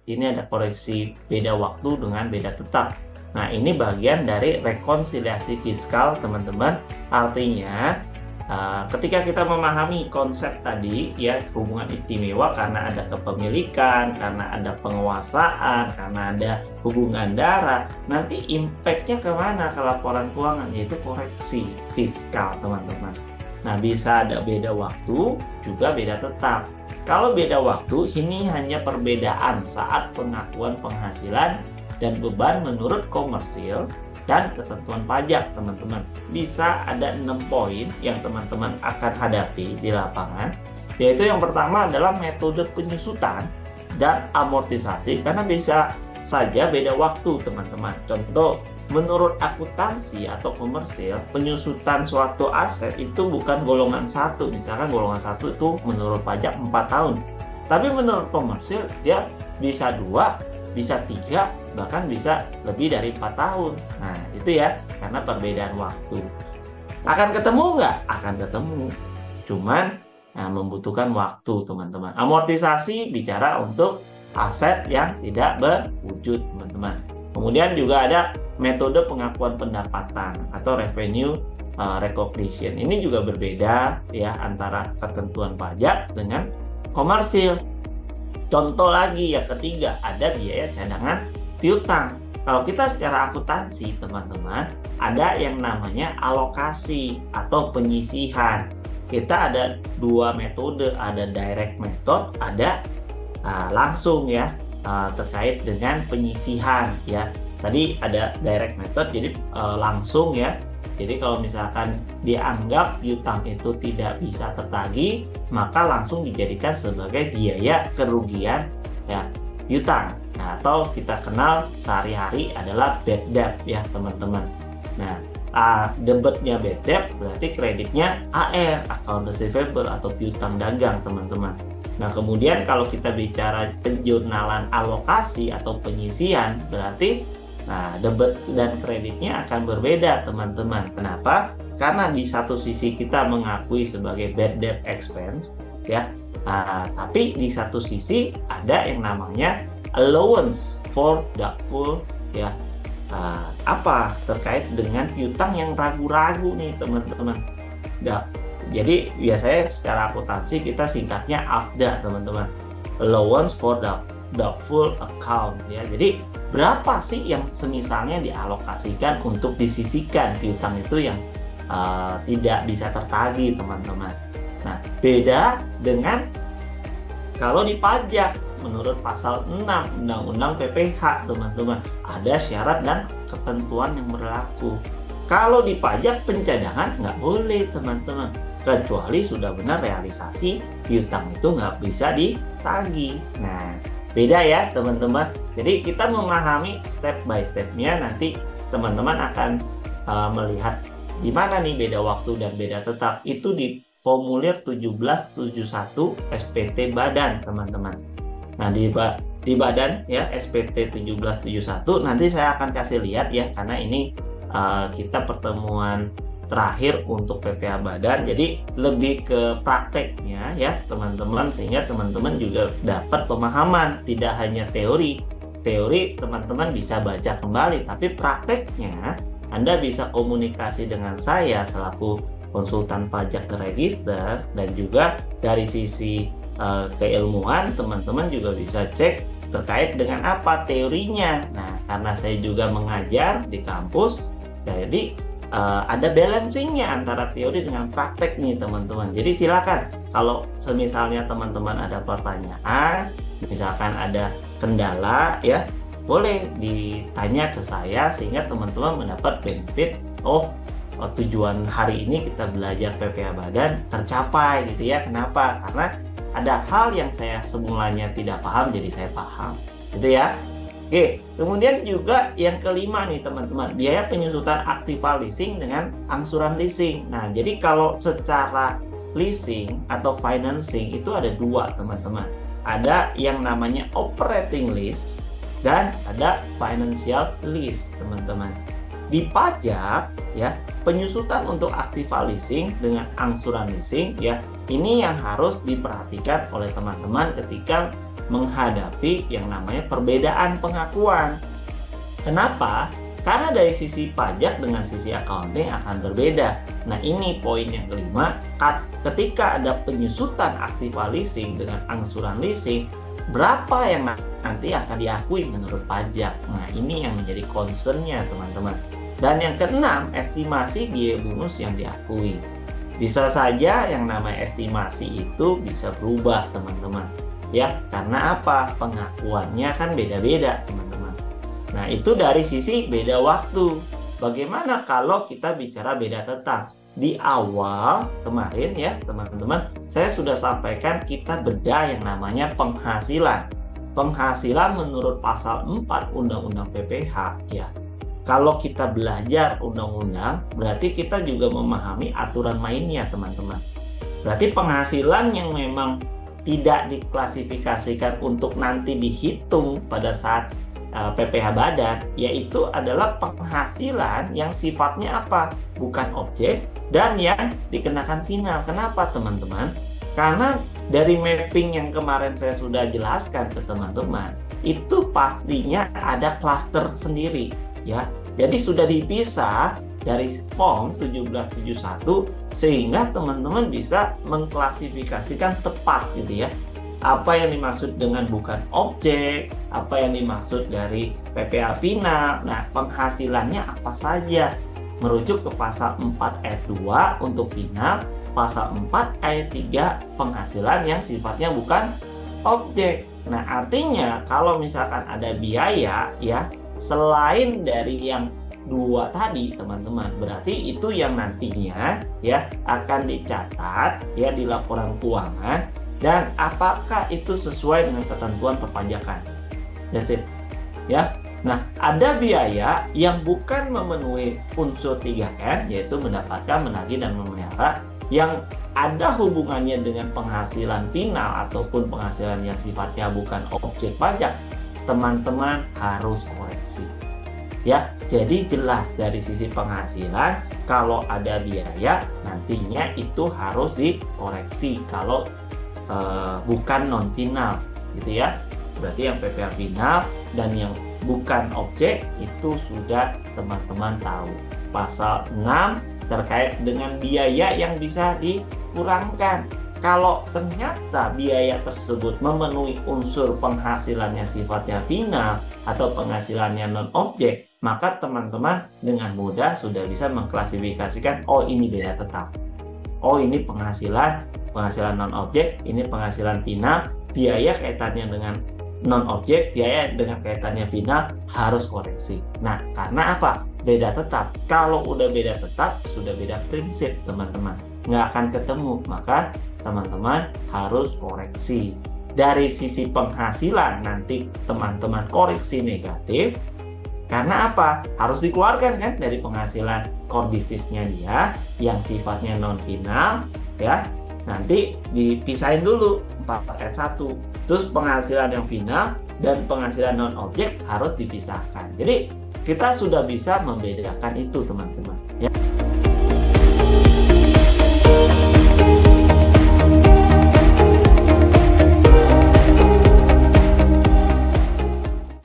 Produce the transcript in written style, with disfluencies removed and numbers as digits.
ini ada koreksi beda waktu dengan beda tetap. Nah, ini bagian dari rekonsiliasi fiskal, teman-teman. Artinya, ketika kita memahami konsep tadi, ya, hubungan istimewa karena ada kepemilikan, karena ada penguasaan, karena ada hubungan darah, nanti impact-nya kemana ke laporan keuangan, yaitu koreksi fiskal, teman-teman. Nah, bisa ada beda waktu, juga beda tetap. Kalau beda waktu, ini hanya perbedaan saat pengakuan penghasilan dan beban menurut komersil dan ketentuan pajak, teman-teman. Bisa ada 6 poin yang teman-teman akan hadapi di lapangan, yaitu yang pertama adalah metode penyusutan dan amortisasi, karena bisa saja beda waktu, teman-teman. Contoh, menurut akuntansi atau komersil, penyusutan suatu aset itu bukan golongan 1. Misalkan golongan 1 itu menurut pajak 4 tahun. Tapi menurut komersil, dia bisa 2, bisa 3, bahkan bisa lebih dari 4 tahun. Nah, itu ya, karena perbedaan waktu. Akan ketemu nggak? Akan ketemu. Cuman membutuhkan waktu, teman-teman. Amortisasi bicara untuk aset yang tidak berwujud, teman-teman. Kemudian juga ada metode pengakuan pendapatan atau revenue recognition. Ini juga berbeda ya antara ketentuan pajak dengan komersil. Contoh lagi, yang ketiga, ada biaya cadangan piutang. Kalau kita secara akuntansi, teman-teman, ada yang namanya alokasi atau penyisihan. Kita ada 2 metode, ada direct method, ada langsung ya, terkait dengan penyisihan ya. Tadi ada direct method, jadi langsung ya. Jadi kalau misalkan dianggap piutang itu tidak bisa tertagih, maka langsung dijadikan sebagai biaya kerugian ya piutang. Nah, atau kita kenal sehari-hari adalah bad debt ya, teman-teman. Nah, debitnya bad debt berarti kreditnya AR, account receivable atau piutang dagang, teman-teman. Nah, kemudian kalau kita bicara penjurnalan alokasi atau penyisihan, berarti debit dan kreditnya akan berbeda, teman-teman. Kenapa? Karena di satu sisi kita mengakui sebagai bad debt expense ya, tapi di satu sisi ada yang namanya allowance for doubtful ya, terkait dengan piutang yang ragu-ragu nih, teman-teman. Jadi biasanya secara akuntansi kita singkatnya AFDA, teman-teman, allowance for doubtful account ya. Jadi berapa sih yang semisalnya dialokasikan untuk disisihkan piutang itu yang tidak bisa tertagih, teman-teman. Nah, beda dengan kalau di pajak. Menurut pasal 6 Undang-Undang PPH, teman-teman, ada syarat dan ketentuan yang berlaku. Kalau di pajak pencadangan nggak boleh, teman-teman, kecuali sudah benar realisasi piutang itu nggak bisa ditagih. Nah, beda ya, teman-teman. Jadi kita memahami step by stepnya, nanti teman-teman akan melihat di mana nih beda waktu dan beda tetap. Itu di formulir 1771 SPT Badan, teman-teman. Nah, di badan ya SPT 1771 nanti saya akan kasih lihat ya, karena ini kita pertemuan terakhir untuk PPh Badan, jadi lebih ke prakteknya ya, teman-teman, sehingga teman-teman juga dapat pemahaman, tidak hanya teori. Teori teman-teman bisa baca kembali, tapi prakteknya Anda bisa komunikasi dengan saya selaku konsultan pajak register, dan juga dari sisi keilmuan teman-teman juga bisa cek terkait dengan apa teorinya. Nah, karena saya juga mengajar di kampus, jadi ada balancingnya antara teori dengan praktek nih, teman-teman. Jadi silakan kalau semisalnya teman-teman ada pertanyaan, misalkan ada kendala ya, boleh ditanya ke saya sehingga teman-teman mendapat benefit. Tujuan hari ini kita belajar PPh Badan tercapai gitu ya. Kenapa? Karena ada hal yang saya semulanya tidak paham jadi saya paham gitu ya. Oke, kemudian juga yang kelima nih, teman-teman, biaya penyusutan aktiva leasing dengan angsuran leasing. Nah, jadi kalau secara leasing atau financing itu ada 2, teman-teman. Ada yang namanya operating lease dan ada financial lease, teman-teman. Di pajak ya, penyusutan untuk aktiva leasing dengan angsuran leasing ya, ini yang harus diperhatikan oleh teman-teman ketika menghadapi yang namanya perbedaan pengakuan. Kenapa? Karena dari sisi pajak dengan sisi accounting akan berbeda. Nah, ini poin yang kelima. Ketika ada penyusutan aktiva leasing dengan angsuran leasing, berapa yang nanti akan diakui menurut pajak? Nah, ini yang menjadi concern-nya, teman-teman. Dan yang keenam, estimasi biaya bonus yang diakui. Bisa saja yang namanya estimasi itu bisa berubah, teman-teman. Ya, karena apa? Pengakuannya kan beda-beda, teman-teman. Nah, itu dari sisi beda waktu. Bagaimana kalau kita bicara beda tetap? Di awal kemarin ya, teman-teman, saya sudah sampaikan kita bedah yang namanya penghasilan. Penghasilan menurut pasal 4 Undang-Undang PPH ya. Kalau kita belajar undang-undang, berarti kita juga memahami aturan mainnya, teman-teman. Berarti penghasilan yang memang tidak diklasifikasikan untuk nanti dihitung pada saat PPH badan, yaitu adalah penghasilan yang sifatnya apa? Bukan objek dan yang dikenakan final. Kenapa, teman-teman? Karena dari mapping yang kemarin saya sudah jelaskan ke teman-teman, itu pastinya ada klaster sendiri. Ya, jadi sudah dipisah dari form 1771 sehingga teman-teman bisa mengklasifikasikan tepat gitu ya. Apa yang dimaksud dengan bukan objek, apa yang dimaksud dari PPH final. Nah, penghasilannya apa saja? Merujuk ke pasal 4 ayat 2 untuk final, pasal 4 ayat 3 penghasilan yang sifatnya bukan objek. Nah, artinya kalau misalkan ada biaya ya, selain dari yang dua tadi, teman-teman, berarti itu yang nantinya ya akan dicatat ya di laporan keuangan, dan apakah itu sesuai dengan ketentuan perpajakan. That's it. Ya. Nah, ada biaya yang bukan memenuhi unsur 3N, yaitu mendapatkan, menagih, dan memelihara, yang ada hubungannya dengan penghasilan final ataupun penghasilan yang sifatnya bukan objek pajak. Teman-teman harus koreksi ya. Jadi jelas dari sisi penghasilan, kalau ada biaya nantinya itu harus dikoreksi kalau bukan non final gitu ya. Berarti yang PPH final dan yang bukan objek itu sudah teman-teman tahu. Pasal 6 terkait dengan biaya yang bisa dikurangkan. Kalau ternyata biaya tersebut memenuhi unsur penghasilannya sifatnya final atau penghasilannya non-objek, maka teman-teman dengan mudah sudah bisa mengklasifikasikan, oh ini beda tetap. Oh ini penghasilan non-objek, ini penghasilan final, biaya kaitannya dengan non-objek, biaya dengan kaitannya final harus koreksi. Nah, karena apa? Beda tetap. Kalau udah beda tetap, sudah beda prinsip, teman-teman. Nggak akan ketemu, maka teman-teman harus koreksi. Dari sisi penghasilan nanti teman-teman koreksi negatif. Karena apa? Harus dikeluarkan kan dari penghasilan core bisnisnya dia yang sifatnya non final ya. Nanti dipisahin dulu 4 ayat 1. Terus penghasilan yang final dan penghasilan non objek harus dipisahkan. Jadi kita sudah bisa membedakan itu, teman-teman ya.